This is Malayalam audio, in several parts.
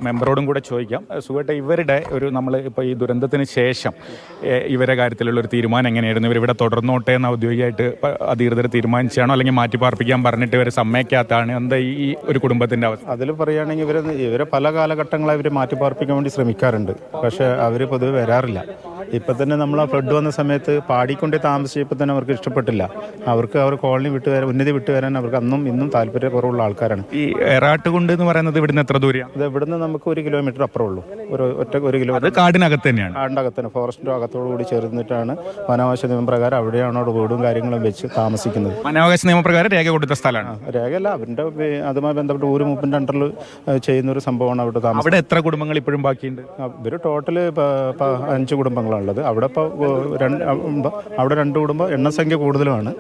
മെമ്പറോടും കൂടെ ചോദിക്കാം. സുഖമായിട്ട് ഇവരുടെ ഒരു നമ്മൾ ഇപ്പോൾ ഈ ദുരന്തത്തിന് ശേഷം ഇവരുടെ കാര്യത്തിലുള്ള ഒരു തീരുമാനം എങ്ങനെയായിരുന്നു? ഇവരിവിടെ തുടർന്നോട്ടെ എന്ന് ഔദ്യോഗികമായിട്ട് അധികൃതർ തീരുമാനിച്ചാണോ, അല്ലെങ്കിൽ മാറ്റി പാർപ്പിക്കാൻ പറഞ്ഞിട്ട് ഇവർ സമ്മതിക്കാത്തതാണ്? എന്താ ഈ ഒരു കുടുംബത്തിൻ്റെ അവസ്ഥ? അതിൽ പറയുകയാണെങ്കിൽ ഇവരെ പല കാലഘട്ടങ്ങളായി ഇവർ മാറ്റി പാർപ്പിക്കാൻ വേണ്ടി ശ്രമിക്കാറുണ്ട്. പക്ഷേ അവർ പൊതുവെ വരാറില്ല. ഇപ്പം തന്നെ നമ്മൾ ആ ഫ്ലഡ് വന്ന സമയത്ത് പാടിക്കൊണ്ട് താമസിച്ചപ്പോൾ തന്നെ അവർക്ക് ഇഷ്ടപ്പെട്ടില്ല. അവർ കോളനി ഉന്നതി വിട്ടു വരാൻ അവർക്ക് അന്നും ഇന്നും താല്പര്യക്കുറവുള്ള ആൾക്കാരാണ്. ഈ എറാട്ടുകുണ്ട് എന്ന് പറയുന്നത് ഇവിടുന്ന് എത്ര ദൂരം? ഇത് ഇവിടുന്ന് നമുക്ക് 1 കിലോമീറ്റർ അപ്പുറമേ ഉള്ളൂ. ഒരു കിലോമീറ്റർ കാടിനകത്ത് തന്നെയാണ്. കാടിനകത്ത് തന്നെ ഫോറസ്റ്റിൻ്റെ അകത്തോടു കൂടി ചേർന്നിട്ടാണ് വനാവകാശ നിയമപ്രകാരം അവിടെയാണ് അവിടെ വീടും കാര്യങ്ങളും വെച്ച് താമസിക്കുന്നത്. വനാവകാശ നിയമപ്രകാരം രേഖ കൊടുത്ത സ്ഥലമാണ്. രേഖയല്ല, അവരുടെ അതുമായി ബന്ധപ്പെട്ട് ഒരു മൂപ്പിൻ്റെ അണ്ടറിൽ ചെയ്യുന്ന ഒരു സംഭവമാണ് അവിടെ താമസം. അവിടെ എത്ര കുടുംബങ്ങൾ ഇപ്പോഴും ബാക്കിയുണ്ട്? ഇവർ ടോട്ടൽ 5 കുടുംബങ്ങളാണുള്ളത്. അവിടെ ഇപ്പോൾ അവിടെ 2 കുടുംബം, എണ്ണസംഖ്യ കൂടുതലുമാണ്.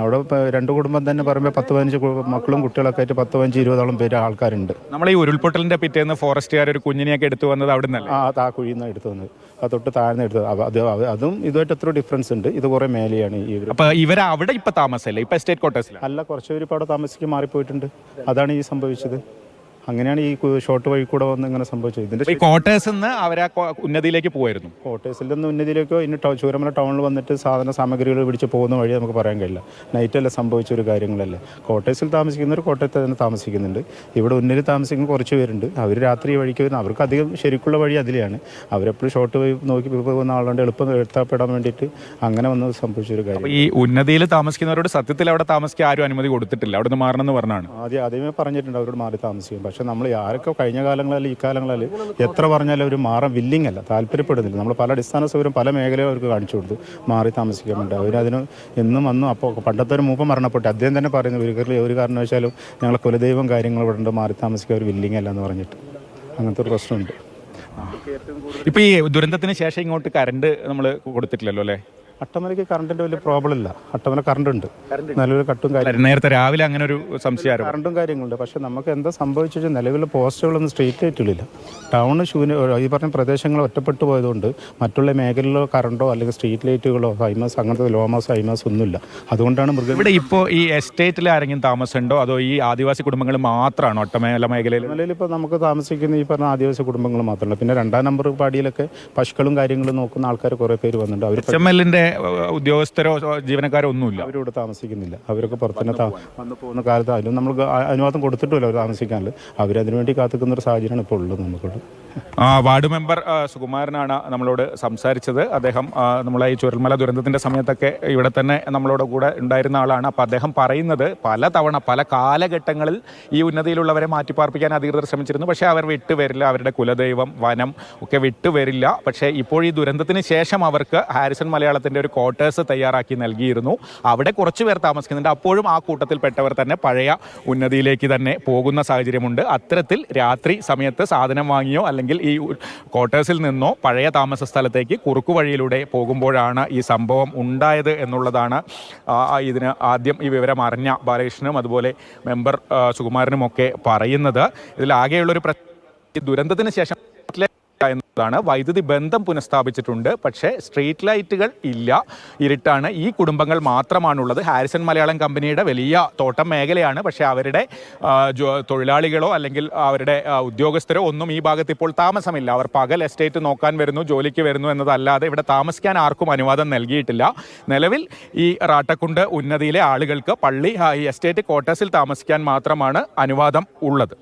അവിടെ ഇപ്പോൾ 2 കുടുംബം തന്നെ പറയുമ്പോൾ 10-15 മക്കളും കുട്ടികളൊക്കെ ആയിട്ട് 10-15-20ഓളം പേര് ആൾക്കാരുണ്ട്. നമ്മൾ ഈ ഉരുൾപൊട്ടലിന്റെ പിറ്റേന്ന് ഫോറസ്റ്റുകാർ ഒരു കുഞ്ഞിനെയൊക്കെ എടുത്തു വന്നത് അവിടെ നിന്നല്ല? ആ കുഴിയിൽ നിന്ന് എടുത്തു വന്നത്, അത് തൊട്ട് താഴ്ന്ന് എടുത്തത്. അതും ഇതുമായിട്ട് എത്ര ഡിഫറൻസ് ഉണ്ട്. ഇത് കുറേ മേലെയാണ് ഇവർ. അപ്പോൾ ഇവർ അവിടെ ഇപ്പം താമസമല്ലേ? ഇപ്പം എസ്റ്റേറ്റ് ക്വാർട്ടേഴ്സിൽ അല്ല, കുറച്ച് പേര് ഇപ്പോൾ അവിടെ താമസിക്കാൻ മാറിപ്പോയിട്ടുണ്ട്. അതാണ് ഈ സംഭവിച്ചത്. അങ്ങനെയാണ് ഈ ഷോർട്ട് വഴി കൂടെ വന്ന് ഇങ്ങനെ സംഭവിച്ചത്. ഇതിന്റെ ക്വാർട്ടേഴ്സിൽ നിന്ന് അവരെ ഉന്നതിയിലേക്ക് പോയിരുന്നു. ക്വാർട്ടേഴ്സിൽ നിന്ന് ഉന്നതിയിലേക്കോ ഇനി ചൂരമല ടൗണിൽ വന്നിട്ട് സാധന സാമഗ്രികൾ പിടിച്ച് പോകുന്ന വഴി നമുക്ക് പറയാൻ കഴിയില്ല. നൈറ്റല്ല സംഭവിച്ച ഒരു കാര്യങ്ങളല്ലേ. ക്വാർട്ടേഴ്സിൽ താമസിക്കുന്നവർ കോട്ടയത്ത് തന്നെ താമസിക്കുന്നുണ്ട്. ഇവിടെ ഉന്നതി താമസിക്കുന്ന കുറച്ച് പേരുണ്ട്. അവർ രാത്രി വഴിക്ക് വരുന്ന, അവർക്ക് അധികം ശരിക്കുള്ള വഴി അതിലെയാണ്. അവരെപ്പോഴും ഷോർട്ട് വഴി നോക്കി പോകുന്ന ആളുകൊണ്ട് എളുപ്പം എത്താപ്പെടാൻ വേണ്ടിയിട്ട് അങ്ങനെ വന്നത് സംഭവിച്ചൊരു കാര്യം. ഈ ഉന്നതിയിൽ താമസിക്കുന്നവരോട് സത്യത്തിൽ അവിടെ താമസിക്കാൻ ആരും അനുമതി കൊടുത്തിട്ടില്ല, അവിടെ നിന്ന് മാറണമെന്ന് പറഞ്ഞാണ്. ആദ്യമേ പറഞ്ഞിട്ടുണ്ട് അവരോട് മാറി താമസിക്കും. പക്ഷേ നമ്മൾ ആരൊക്കെ കഴിഞ്ഞ കാലങ്ങളിൽ ഈ കാലങ്ങളിൽ എത്ര പറഞ്ഞാലും അവർ മാറാൻ വില്ലിങ് അല്ല, താല്പര്യപ്പെടുന്നില്ല. നമ്മൾ പല അടിസ്ഥാന സൗകര്യം പല മേഖലയും അവർക്ക് കാണിച്ചു കൊടുത്തു മാറി താമസിക്കാൻ വേണ്ടി. അവരതിന് എന്നും വന്നു. അപ്പോൾ പണ്ടത്തെ ഒരു മൂപ്പം മരണപ്പെട്ടു, അദ്ദേഹം തന്നെ പറയുന്നു ഒരു കാരണവശാലും ഞങ്ങളെ കുലദൈവം കാര്യങ്ങൾ ഇവിടെ ഉണ്ട്, മാറി താമസിക്കാൻ ഒരു വില്ലിങ് അല്ല എന്ന് പറഞ്ഞിട്ട്. അങ്ങനത്തെ ഒരു പ്രശ്നമുണ്ട്. ഇപ്പോൾ ഈ ദുരന്തത്തിന് ശേഷം ഇങ്ങോട്ട് കറണ്ട് നമ്മൾ കൊടുത്തിട്ടില്ലല്ലോ അല്ലേ? അട്ടമലയ്ക്ക് കറണ്ടിൻ്റെ വലിയ പ്രോബ്ലം ഇല്ല. അട്ടമല കറണ്ട് ഉണ്ട്, നല്ലൊരു കട്ടും കാര്യം. നേരത്തെ രാവിലെ അങ്ങനെ ഒരു സംശയം കറണ്ടും കാര്യങ്ങളുണ്ട്. പക്ഷേ നമുക്ക് എന്താ സംഭവിച്ചു, നിലവിലെ പോസ്റ്റുകളൊന്നും സ്ട്രീറ്റ് ലൈറ്റുകളില്ല. ടൗണ് ഈ പറഞ്ഞ പ്രദേശങ്ങൾ ഒറ്റപ്പെട്ടു പോയതുകൊണ്ട് മറ്റുള്ള മേഖലയിലോ കറണ്ടോ അല്ലെങ്കിൽ സ്ട്രീറ്റ് ലൈറ്റുകളോ ഹൈമാസ് അങ്ങനത്തെ ലോമാസ് ഹൈമാസ് ഒന്നുമില്ല. അതുകൊണ്ടാണ് ഇവിടെ ഇപ്പോൾ ഈ എസ്റ്റേറ്റിൽ ആരെങ്കിലും താമസമുണ്ടോ, അതോ ഈ ആദിവാസി കുടുംബങ്ങൾ മാത്രമാണോ ഒട്ടമേല മേഖലയിൽ? നിലയിൽ ഇപ്പോൾ നമുക്ക് താമസിക്കുന്ന ഈ പറഞ്ഞ ആദിവാസി കുടുംബങ്ങൾ മാത്രമല്ല, പിന്നെ 2-ാം നമ്പർ പാടിയിലൊക്കെ പശുക്കളും കാര്യങ്ങളും നോക്കുന്ന ആൾക്കാർ കുറേ പേര് വന്നിട്ടുണ്ട്. അവർ ഉദ്യോഗസ്ഥരോ ജീവനക്കാരോ ഒന്നുമില്ല, അവരിവിടെ താമസിക്കുന്നില്ല. അവരൊക്കെ പുറത്തുതന്നെ വന്നു പോകുന്ന കാലത്ത് അതിലും നമ്മൾ അനുവാദം കൊടുത്തിട്ടില്ല അവർ താമസിക്കാനില്ല. അവരതിനു വേണ്ടി കാത്തിക്കുന്ന ഒരു സാഹചര്യമാണ് ഇപ്പോൾ ഉള്ളത് നമുക്കുള്ളത്. വാർഡ് മെമ്പർ സുകുമാരനാണ് നമ്മളോട് സംസാരിച്ചത്. അദ്ദേഹം നമ്മളെ ഈ ചുരൽമല ദുരന്തത്തിൻ്റെ സമയത്തൊക്കെ ഇവിടെ തന്നെ നമ്മളോട് കൂടെ ഉണ്ടായിരുന്ന ആളാണ്. അപ്പോൾ അദ്ദേഹം പറയുന്നത് പലതവണ പല കാലഘട്ടങ്ങളിൽ ഈ ഉന്നതിയിലുള്ളവരെ മാറ്റിപ്പാർപ്പിക്കാൻ അധികൃതർ ശ്രമിച്ചിരുന്നു. പക്ഷേ അവർ വിട്ടുവരില്ല, അവരുടെ കുലദൈവം വനം ഒക്കെ വിട്ടുവരില്ല. പക്ഷേ ഇപ്പോൾ ഈ ദുരന്തത്തിന് ശേഷം അവർക്ക് ഹാരിസൺ മലയാളത്തിൻ്റെ ഒരു ക്വാർട്ടേഴ്സ് തയ്യാറാക്കി നൽകിയിരുന്നു. അവിടെ കുറച്ച് പേർ താമസിക്കുന്നുണ്ട്. അപ്പോഴും ആ കൂട്ടത്തിൽപ്പെട്ടവർ തന്നെ പഴയ ഉന്നതിയിലേക്ക് തന്നെ പോകുന്ന സാഹചര്യമുണ്ട്. അത്തരത്തിൽ രാത്രി സമയത്ത് സാധനം വാങ്ങിയോ അല്ലെങ്കിൽ ഈ ക്വാർട്ടേഴ്സിൽ നിന്നോ പഴയ താമസ സ്ഥലത്തേക്ക് കുറുക്കു വഴിയിലൂടെ പോകുമ്പോഴാണ് ഈ സംഭവം ഉണ്ടായത് എന്നുള്ളതാണ് ഇതിന് ആദ്യം ഈ വിവരം അറിഞ്ഞ ബാലകൃഷ്ണനും അതുപോലെ മെമ്പർ സുകുമാരനുമൊക്കെ പറയുന്നത്. ഇതിലാകെയുള്ളൊരു ദുരന്തത്തിന് ശേഷം എന്നതാണ്. വൈദ്യുതി ബന്ധം പുനഃസ്ഥാപിച്ചിട്ടുണ്ട്, പക്ഷേ സ്ട്രീറ്റ് ലൈറ്റുകൾ ഇല്ല, ഇരുട്ടാണ്. ഈ കുടുംബങ്ങൾ മാത്രമാണുള്ളത്. ഹാരിസൺ മലയാളം കമ്പനിയുടെ വലിയ തോട്ടം മേഖലയാണ്. പക്ഷേ അവരുടെ തൊഴിലാളികളോ അല്ലെങ്കിൽ അവരുടെ ഉദ്യോഗസ്ഥരോ ഒന്നും ഈ ഭാഗത്ത് ഇപ്പോൾ താമസമില്ല. അവർ പകൽ എസ്റ്റേറ്റ് നോക്കാൻ വരുന്നു, ജോലിക്ക് വരുന്നു എന്നതല്ലാതെ ഇവിടെ താമസിക്കാൻ ആർക്കും അനുവാദം നൽകിയിട്ടില്ല. നിലവിൽ ഈ റാട്ടക്കുണ്ട് ഉന്നതിയിലെ ആളുകൾക്ക് പള്ളി എസ്റ്റേറ്റ് ക്വാർട്ടേഴ്സിൽ താമസിക്കാൻ മാത്രമാണ് അനുവാദം ഉള്ളത്.